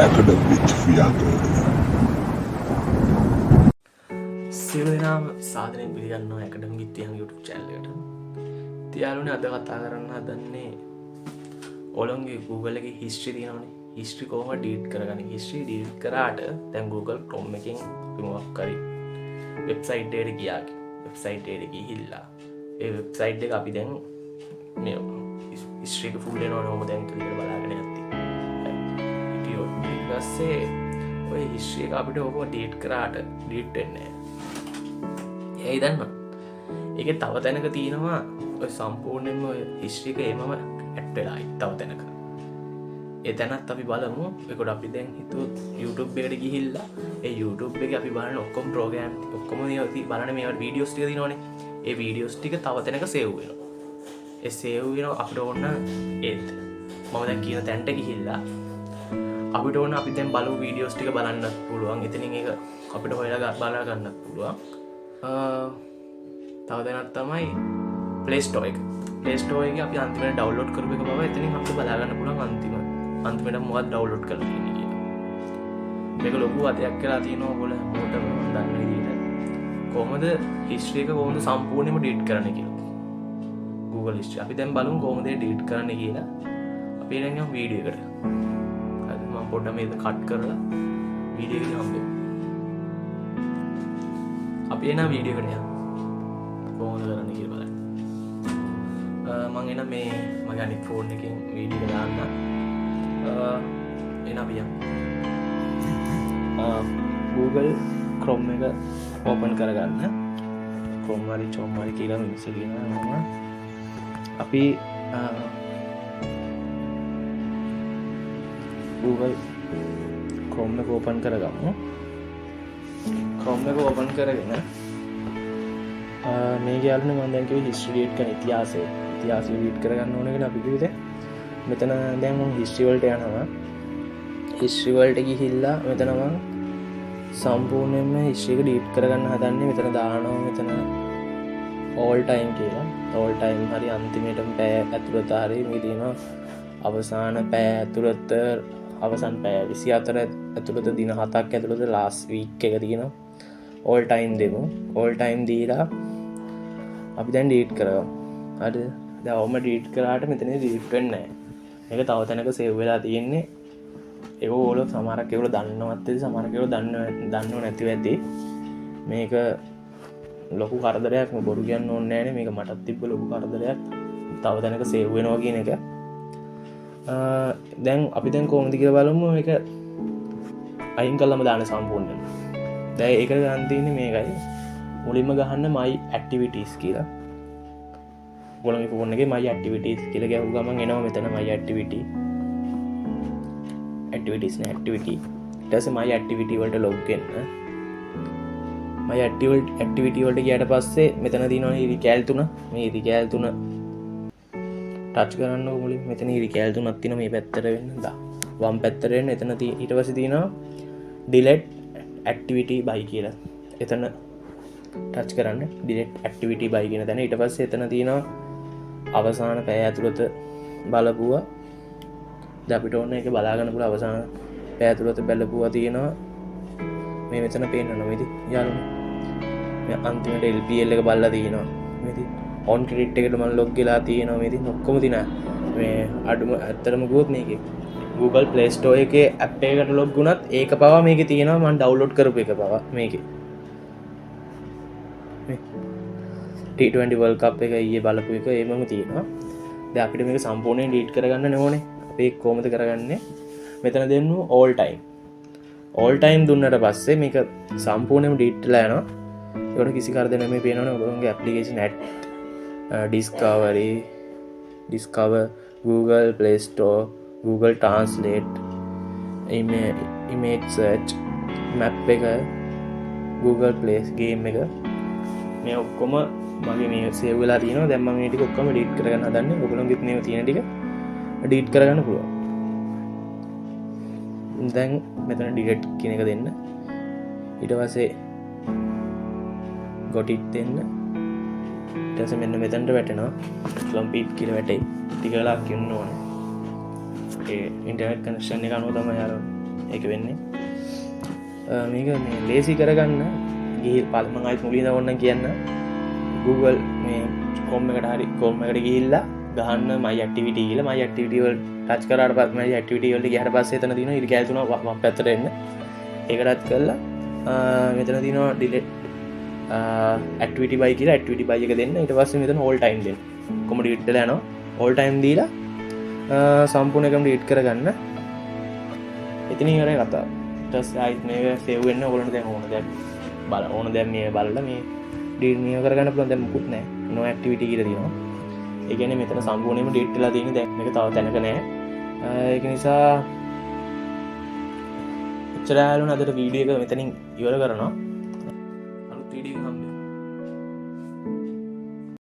Academic Theatre. සියලු දෙනාම සාදරයෙන් පිළිගන්නවා ඇකඩමික් විද්‍යාංග YouTube channel එකට. තියාලුනේ අද කතා කරන්න හදන්නේ ඔලොන්ගේ Google එකේ history තියෙනවනේ. history කොහොමද delete කරගන්නේ? history delete කරාට දැන් Google Chrome එකෙන් මොකක් කරි website එකට ගියා. website එකට ගිහිල්ලා ඒ website එක අපි දැන් මේ history එක full වෙනවනේ ඔහොම දැන් කියලා බලාගෙන යද්දි. ඊට පස්සේ ඔය history එක අපිට ඔක delete කරාට delete වෙන්නේ නැහැ. ඒයි දන්නවා. ඒකේ තව තැනක තියෙනවා ඔය සම්පූර්ණයෙන්ම ඔය history එක එමම ඇඩ් වෙලායි තව තැනක. ඒ තැනත් අපි බලමු. ඒකට අපි දැන් හිතුවොත් YouTube එකට ගිහිල්ලා ඒ YouTube එකේ අපි බලන ඔක්කොම ප්‍රෝග්‍රෑම් ඔක්කොම බලන මේවට වීඩියෝස් ටික දිනවනේ. ඒ වීඩියෝස් ටික තව තැනක සේව් වෙනවා. ඒ සේව් වෙනවා අපිට ඕන ඒත් මම දැන් කියන තැනට ගිහිල්ලා අපිට ඕන අපි දැන් බලමු වීඩියෝස් ටික බලන්නත් පුළුවන්. එතනින් ඒක අපිට හොයලා බලා ගන්නත් පුළුවන්. තව දැනක් තමයි Play Store එක. Play Store එකේ අපි අන්තිමට ඩවුන්ලෝඩ් කරපු එක බව එතනින් අපිට බලා ගන්න පුළුවන් අන්තිමට මොකක්ද ඩවුන්ලෝඩ් කරලා තියෙන්නේ කියලා. මේක ලොකු අතයක් කියලා තියෙනවා ඔයගොල්ලෝ හැමෝටම දන්න විදිහට. කොහොමද history එක කොහොමද සම්පූර්ණයෙන්ම delete කරන්න කියලා. Google history. අපි දැන් බලමු කොහොමද delete කරන්න කියලා. අපි දැන් යමු වීඩියෝ එකට. හරි මම පොඩ්ඩක් මේක කට් කරලා වීඩියෝ එකට හම්බෙමු. අපි එන වීඩියෝ එකට යමු. කොහොමද කරන්න කියලා බලන්න. මම එන මේ මගේ අනිත් ෆෝන් එකෙන් වීඩියෝ එක දාන්න. එන අපි යමු. Google Chrome එක ඕපන් කරගන්න. Chrome හරි කියලා මිනිස්සු කියනවා. අපි Google Chrome එක ඕපන් කරගමු. Chrome එක ඕපන් කරගෙන මේ යාළුවනේ මම දැන් කිව්වේ history delete කරන ඉතිහාසය delete කරගන්න ඕන කියලා අපි කිව්වේ. මෙතන දැන් මම history වලට යනවා. history වලට ගිහිල්ලා මෙතන මම සම්පූර්ණයෙන්ම history එක delete කරගන්න හදන්නේ. මෙතන දානවා මෙතන all time කියලා. all time හරි අන්තිමේටම පැය ඇතුළත හරි මේ තියෙනවා අවසාන පැය ඇතුළත අවසන් පැය 24 ඇතුළත දින 7ක් ඇතුළත last week එක තියෙනවා. all time දෙමු. all time දීලා අපි දැන් delete කරගමු. හරිද? දැන් ඔහොම delete කරාට මෙතනදී delete වෙන්නේ නැහැ. මේක තව තැනක save වෙලා තියෙන්නේ. ඒක ඕගොල්ලෝ සමහරක් ඒගොල්ලෝ දන්නවත් ඇති සමහරක් ඒගොල්ලෝ දන්නව නැතිව ඇති. මේක ලොකු කරදරයක්. මම බොරු කියන්න ඕනේ නැහැ නේ. මේක මටත් තිබ්බ ලොකු කරදරයක්. තව තැනක save වෙනවා කියන එක. දැන් අපි දැන් කොහොමද කියලා බලමු. මේක අයින් කළාම දාන්න සම්පූර්ණයෙන්. දැන් ඒක ගන්න තියෙන්නේ මේකයි. මුලින්ම ගහන්න my activities කියලා. ඔයගොල්ලෝගේ ෆෝන් එකේ my activities කියලා ගහුව ගමන් එනවා මෙතන my activity. activities නේ activity. ඊට පස්සේ my activity වලට log වෙන්න. my activity වලට ගියාට පස්සේ මෙතන තියෙනවා ඉරි කැල් තුන. මේ ඉරි කැල් තුන ටච් කරන්න ඕන මුලින්. මෙතන ඉරි කැල් තුනක් තියෙනවා මේ පැත්තට වෙන්න. වම් පැත්තට වෙන්න. එතන ඊට පස්සේ තියෙනවා delete activity by කියලා. එතන ටච් කරන්න delete activity by කියන තැන. ඊට පස්සේ එතන තියෙනවා අවසාන පැය ඇතුළත බලපුවා. දැන් අපිට ඕන එක බලා ගන්න පුළුවන් අවසාන පැය ඇතුළත බලපුවා තියෙනවා. මේ මෙතන පේන්නනවා මේදි යාළුවනේ. මේ අන්තිමට LPL එක බලලා තියෙනවා. මේදි on credit එකට මම log වෙලා තියෙනවා. මේදි ඔක්කොම තියෙනවා. මේ අඩුම ඇත්තටම ගියොත් මේකේ Google Play Store එකේ app එකකට log වුණත් ඒක පවා මේකේ තියෙනවා. මම download කරපු එක පවා මේකේ. මේ T20 World Cup එක ඊයේ බලපු එක ඒමම තියෙනවා. දැන් අපිට මේක සම්පූර්ණයෙන් delete කරගන්න ඕනේ. අපි ඒක කොහොමද කරගන්නේ? මෙතන දෙන්නු all time. all time දුන්නට පස්සේ මේක සම්පූර්ණයෙන්ම delete වෙලා යනවා. ඒකට කිසි කරදරයක් මේ පේනවනේ ඔයගොල්ලෝගේ application add discover Google Play Store Google Translate image search map එක Google Play game එක මේ ඔක්කොම මගේ මේ save වෙලා තියෙනවා. දැන් මම මේ ටික ඔක්කොම delete කරගන්න හදන්නේ. ඔයගොල්ලෝගෙත් මේ තියෙන ටික delete කරගන්න පුළුවන්. දැන් මෙතන delete කියන එක දෙන්න. ඊට පස්සේ got it දෙන්න. ඊට පස්සේ මෙන්න මෙතනට වැටෙනවා. complete කියලා වැටේ. ටික වෙලාවක් ඉන්න ඕනේ. ඒ ඉන්ටර්නෙට් කනෙක්ෂන් එක අනුව තමයි අර ඒක වෙන්නේ මේක මේ ලේසි කරගන්න ගිහිල් පළමං අයිත් මුලින්ද ඔන්න කියන්න Google මේ කොම් එකට හරි කොම් එකට ගිහිල්ලා ගහන්න my activity කියලා my activity වල ටච් කරාට පස්සේ my activity වලට ගියාට පස්සේ එතන තියෙනවා ඉරි කැල් තුනක් වම් පැත්තට එන්න ඒක ටච් කරලා මෙතන තියෙනවා delete activity by කියලා activity by එක දෙන්න ඊට පස්සේ මෙතන all time දෙන්න කොහොම delete වෙලා යනවා all time දීලා සම්පූර්ණ එකම delete කරගන්න එතන ඉවරයි කතාව ඊට පස්සේ ආයිත් මේක save වෙන්න ඕගොල්ලන්ට දැන් ඕන දැන් බලන්න ඕන දැන් මේ බලලා මේ delete මේක කරගන්න පුළුවන් දැන් මුකුත් නැහැ no activity කියලා තියෙනවා ඒ කියන්නේ මෙතන සම්පූර්ණයෙන්ම delete වෙලා තියෙන්නේ දැන් මේක තව තැනක නැහැ ඒක නිසා එච්චර යාළුවනේ අදට වීඩියෝ එක මෙතනින් ඉවර කරනවා අලුත් වීඩියෝ එකක්